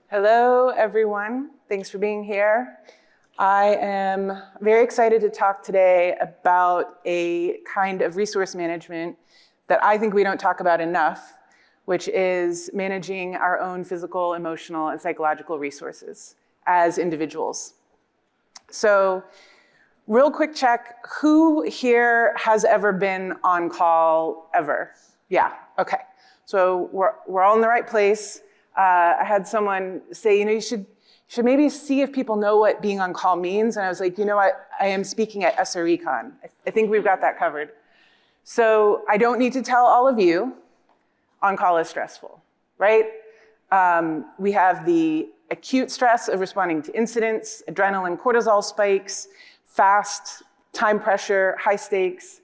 Hello, everyone. Thanks for being here. I am very excited to talk today about a kind of resource management that I think we don't talk about enough, which is managing our own physical, emotional, and psychological resources as individuals. So, real quick check, who here has ever been on call ever? Yeah, okay. So we're all in the right place. I had someone say, you should maybe see if people know what being on call means. And I was like, I am speaking at SREcon. I think we've got that covered. So I don't need to tell all of you, on call is stressful, right? We have the acute stress of responding to incidents, adrenaline, cortisol spikes, fast, time pressure, high stakes.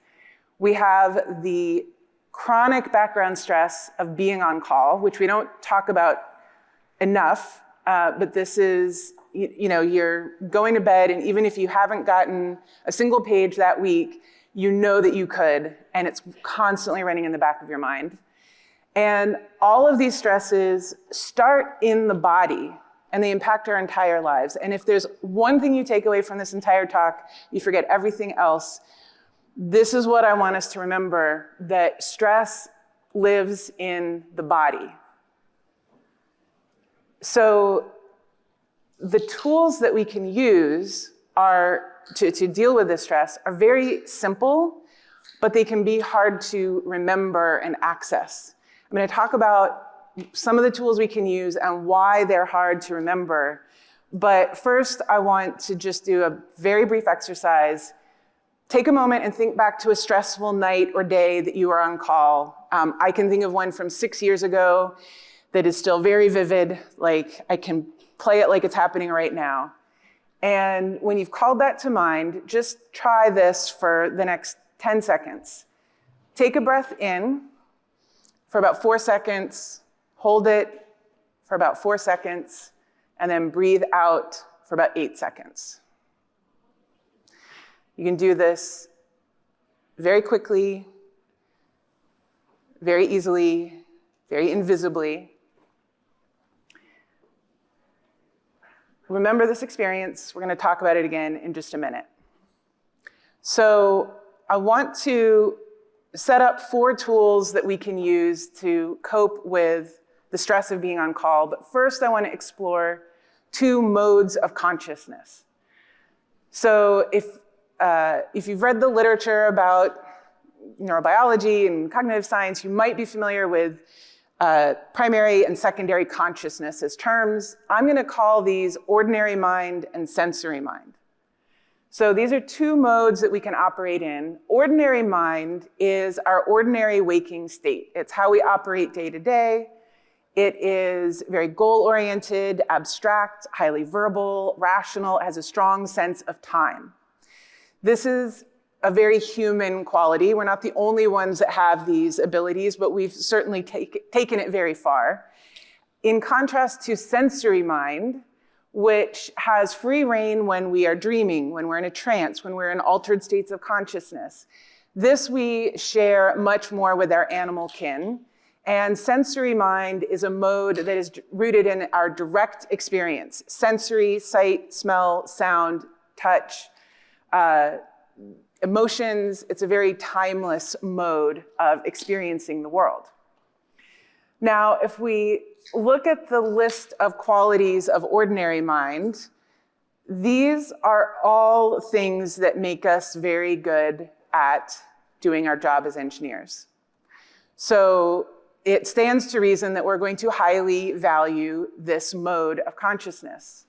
We have the chronic background stress of being on call, which we don't talk about enough, but this is, you're going to bed, and even if you haven't gotten a single page that week, you know that you could, and it's constantly running in the back of your mind. And all of these stresses start in the body, and they impact our entire lives. And if there's one thing you take away from this entire talk, you forget everything else. This is what I want us to remember, that stress lives in the body. So the tools that we can use to deal with this stress are very simple, but they can be hard to remember and access. I'm going to talk about some of the tools we can use and why they're hard to remember. But first, I want to just do a very brief exercise. Take a moment and think back to a stressful night or day that you were on call. I can think of one from 6 years ago that is still very vivid. Like, I can play it like it's happening right now. And when you've called that to mind, just try this for the next 10 seconds. Take a breath in for about 4 seconds, hold it for about 4 seconds, and then breathe out for about 8 seconds. You can do this very quickly, very easily, very invisibly. Remember this experience. We're going to talk about it again in just a minute. So I want to set up 4 tools that we can use to cope with the stress of being on call. But first, I want to explore 2 modes of consciousness. So if you've read the literature about neurobiology and cognitive science, you might be familiar with primary and secondary consciousness as terms. I'm going to call these ordinary mind and sensory mind. So these are 2 modes that we can operate in. Ordinary mind is our ordinary waking state. It's how we operate day to day. It is very goal-oriented, abstract, highly verbal, rational. It has a strong sense of time. This is a very human quality. We're not the only ones that have these abilities, but we've certainly taken it very far. In contrast to sensory mind, which has free rein when we are dreaming, when we're in a trance, when we're in altered states of consciousness. This we share much more with our animal kin. And sensory mind is a mode that is rooted in our direct experience. Sensory, sight, smell, sound, touch, emotions. It's a very timeless mode of experiencing the world. Now, if we look at the list of qualities of ordinary mind, these are all things that make us very good at doing our job as engineers. So it stands to reason that we're going to highly value this mode of consciousness,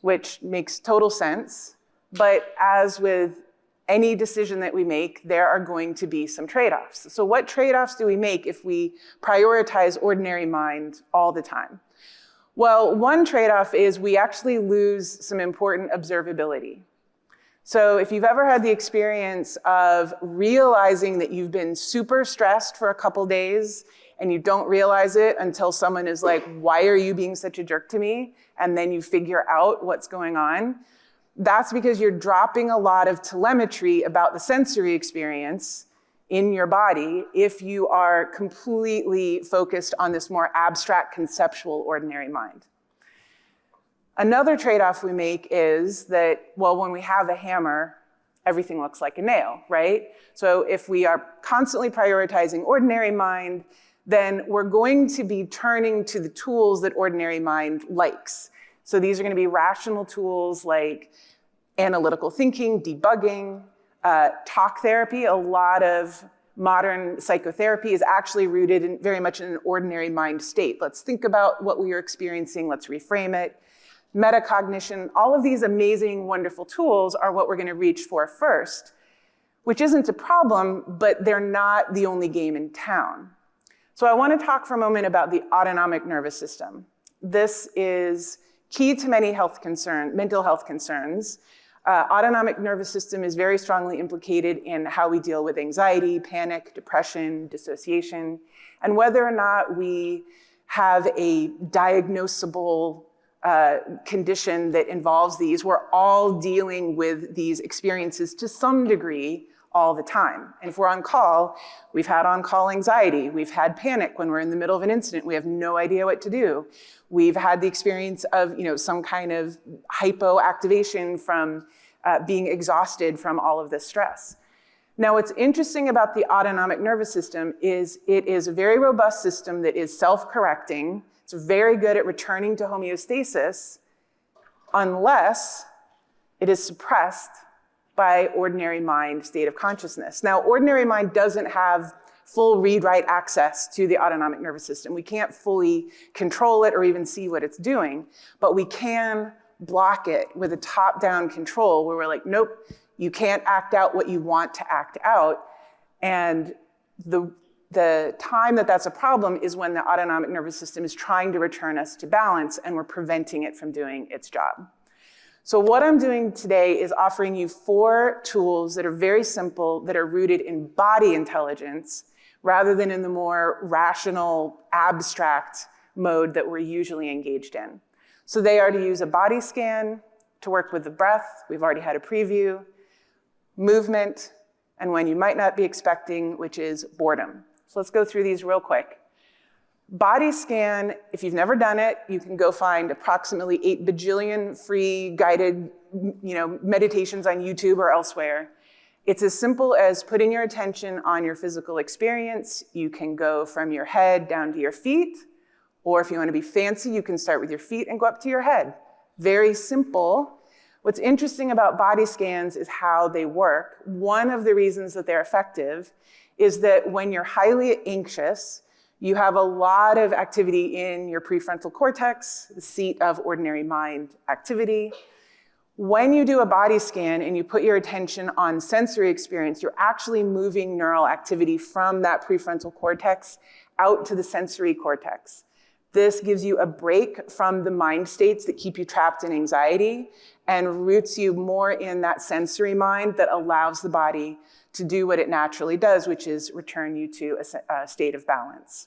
which makes total sense. But as with any decision that we make, there are going to be some trade-offs. So what trade-offs do we make if we prioritize ordinary mind all the time? Well, one trade-off is we actually lose some important observability. So if you've ever had the experience of realizing that you've been super stressed for a couple days and you don't realize it until someone is like, why are you being such a jerk to me? And then you figure out what's going on. That's because you're dropping a lot of telemetry about the sensory experience in your body if you are completely focused on this more abstract, conceptual, ordinary mind. Another trade-off we make is that, well, when we have a hammer, everything looks like a nail, right? So if we are constantly prioritizing ordinary mind, then we're going to be turning to the tools that ordinary mind likes. So these are going to be rational tools like analytical thinking, debugging, talk therapy. A lot of modern psychotherapy is actually rooted in very much in an ordinary mind state. Let's think about what we are experiencing. Let's reframe it. Metacognition, all of these amazing, wonderful tools are what we're going to reach for first, which isn't a problem, but they're not the only game in town. So I want to talk for a moment about the autonomic nervous system. This is key to many mental health concerns. Autonomic nervous system is very strongly implicated in how we deal with anxiety, panic, depression, dissociation, and whether or not we have a diagnosable condition that involves these. We're all dealing with these experiences to some degree all the time. And if we're on call, we've had on-call anxiety. We've had panic when we're in the middle of an incident. We have no idea what to do. We've had the experience of, some kind of hypoactivation from being exhausted from all of this stress. Now, what's interesting about the autonomic nervous system is it is a very robust system that is self-correcting. It's very good at returning to homeostasis unless it is suppressed by ordinary mind state of consciousness. Now, ordinary mind doesn't have full read-write access to the autonomic nervous system. We can't fully control it or even see what it's doing, but we can block it with a top-down control where we're like, nope, you can't act out what you want to act out. And the time that that's a problem is when the autonomic nervous system is trying to return us to balance and we're preventing it from doing its job. So what I'm doing today is offering you 4 tools that are very simple, that are rooted in body intelligence, rather than in the more rational, abstract mode that we're usually engaged in. So they are to use a body scan to work with the breath. We've already had a preview. Movement, and when you might not be expecting, which is boredom. So let's go through these real quick. Body scan, if you've never done it, you can go find approximately 8 bajillion free guided meditations on YouTube or elsewhere. It's as simple as putting your attention on your physical experience. You can go from your head down to your feet, or if you want to be fancy, you can start with your feet and go up to your head. Very simple. What's interesting about body scans is how they work. One of the reasons that they're effective is that when you're highly anxious, you have a lot of activity in your prefrontal cortex, the seat of ordinary mind activity. When you do a body scan and you put your attention on sensory experience, you're actually moving neural activity from that prefrontal cortex out to the sensory cortex. This gives you a break from the mind states that keep you trapped in anxiety and roots you more in that sensory mind that allows the body to do what it naturally does, which is return you to a state of balance.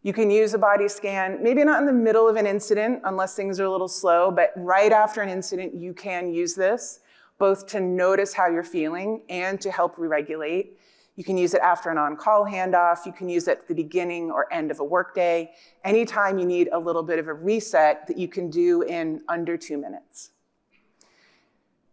You can use a body scan, maybe not in the middle of an incident unless things are a little slow, but right after an incident, you can use this both to notice how you're feeling and to help re-regulate. You can use it after an on-call handoff. You can use it at the beginning or end of a workday. Anytime you need a little bit of a reset that you can do in under 2 minutes.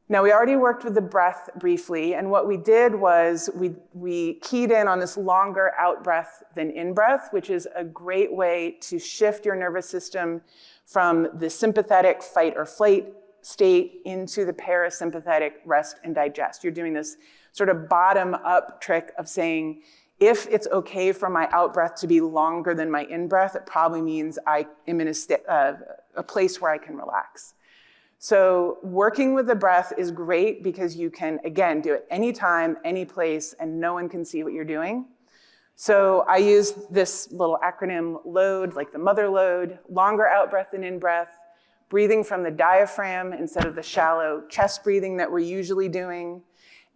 Now, we already worked with the breath briefly, and what we did was we keyed in on this longer out breath than in breath, which is a great way to shift your nervous system from the sympathetic fight or flight state into the parasympathetic rest and digest. You're doing this sort of bottom-up trick of saying, if it's okay for my out breath to be longer than my in breath, it probably means I am in a place where I can relax. So working with the breath is great because you can, again, do it anytime, any place, and no one can see what you're doing. So I use this little acronym LOAD, like the mother load, longer out breath than in breath, breathing from the diaphragm instead of the shallow chest breathing that we're usually doing,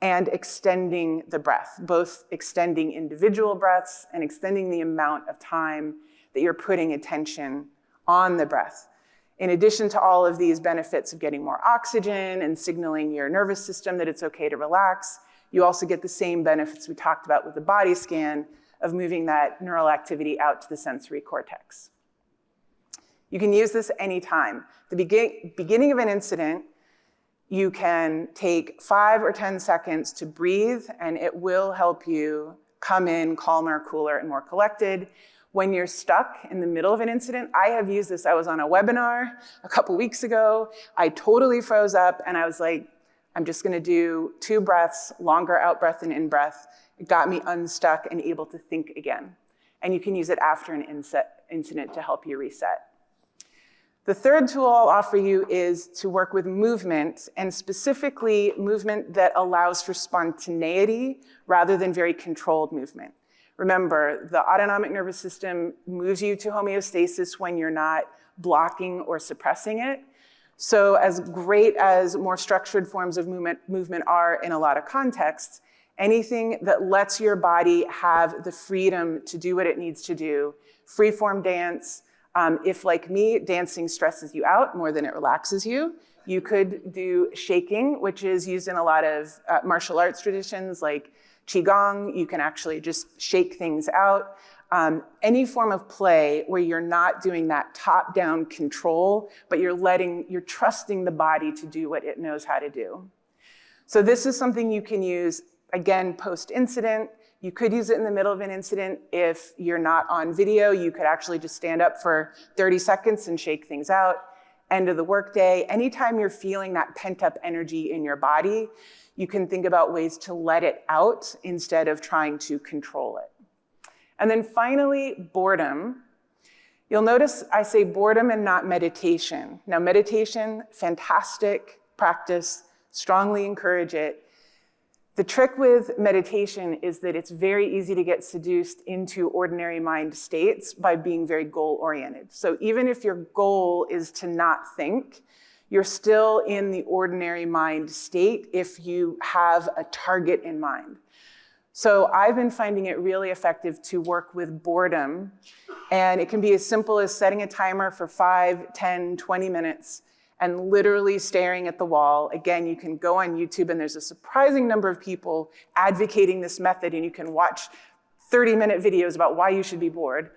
and extending the breath, both extending individual breaths and extending the amount of time that you're putting attention on the breath. In addition to all of these benefits of getting more oxygen and signaling your nervous system that it's okay to relax, you also get the same benefits we talked about with the body scan of moving that neural activity out to the sensory cortex. You can use this anytime. The beginning of an incident, you can take 5 or 10 seconds to breathe, and it will help you come in calmer, cooler, and more collected. When you're stuck in the middle of an incident, I have used this. I was on a webinar a couple weeks ago. I totally froze up, and I was like, I'm just gonna do 2 breaths, longer out breath and in breath. It got me unstuck and able to think again. And you can use it after an incident to help you reset. The third tool I'll offer you is to work with movement, and specifically movement that allows for spontaneity rather than very controlled movement. Remember, the autonomic nervous system moves you to homeostasis when you're not blocking or suppressing it. So as great as more structured forms of movement are in a lot of contexts, anything that lets your body have the freedom to do what it needs to do, free-form dance. If, like me, dancing stresses you out more than it relaxes you, you could do shaking, which is used in a lot of martial arts traditions like Qigong. You can actually just shake things out. Any form of play where you're not doing that top-down control, but you're trusting the body to do what it knows how to do. So this is something you can use, again, post-incident. You could use it in the middle of an incident. If you're not on video, you could actually just stand up for 30 seconds and shake things out. End of the workday. Anytime you're feeling that pent-up energy in your body, you can think about ways to let it out instead of trying to control it. And then finally, boredom. You'll notice I say boredom and not meditation. Now, meditation, fantastic practice, strongly encourage it. The trick with meditation is that it's very easy to get seduced into ordinary mind states by being very goal-oriented. So even if your goal is to not think, you're still in the ordinary mind state if you have a target in mind. So I've been finding it really effective to work with boredom, and it can be as simple as setting a timer for 5, 10, 20 minutes and literally staring at the wall. Again, you can go on YouTube, and there's a surprising number of people advocating this method, and you can watch 30-minute videos about why you should be bored.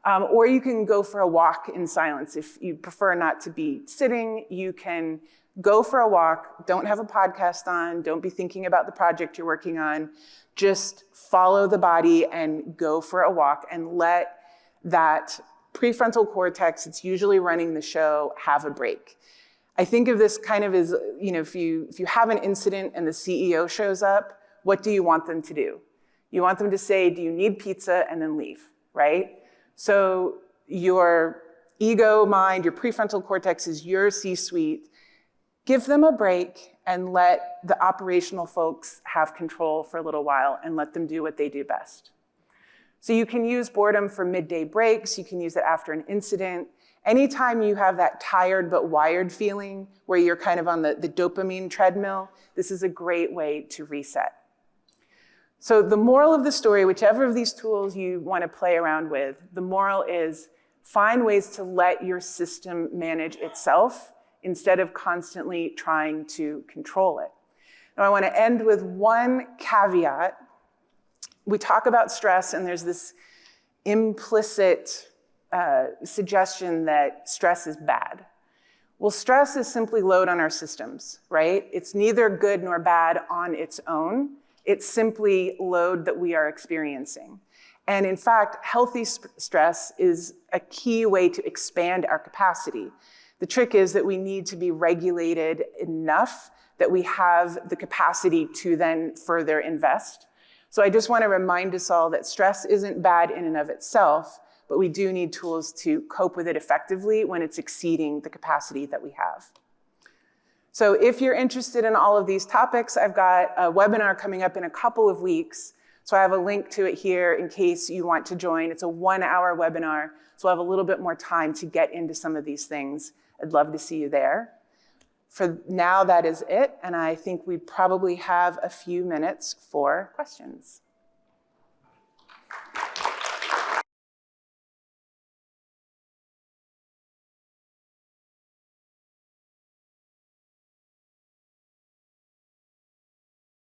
Or you can go for a walk in silence. If you prefer not to be sitting, you can go for a walk, don't have a podcast on, don't be thinking about the project you're working on, just follow the body and go for a walk and let that prefrontal cortex, it's usually running the show, have a break. I think of this kind of as, if you have an incident and the CEO shows up, what do you want them to do? You want them to say, do you need pizza, and then leave, right? So your ego mind, your prefrontal cortex is your C-suite. Give them a break and let the operational folks have control for a little while and let them do what they do best. So you can use boredom for midday breaks. You can use it after an incident. Anytime you have that tired but wired feeling where you're kind of on the dopamine treadmill, this is a great way to reset. So the moral of the story, whichever of these tools you want to play around with, the moral is find ways to let your system manage itself instead of constantly trying to control it. Now I want to end with one caveat. We talk about stress, and there's this implicit suggestion that stress is bad. Well, stress is simply load on our systems, right? It's neither good nor bad on its own. It's simply load that we are experiencing. And in fact, healthy stress is a key way to expand our capacity. The trick is that we need to be regulated enough that we have the capacity to then further invest. So I just want to remind us all that stress isn't bad in and of itself, but we do need tools to cope with it effectively when it's exceeding the capacity that we have. So if you're interested in all of these topics, I've got a webinar coming up in a couple of weeks. So I have a link to it here in case you want to join. It's a 1-hour webinar, so I'll have a little bit more time to get into some of these things. I'd love to see you there. For now, that is it, and I think we probably have a few minutes for questions.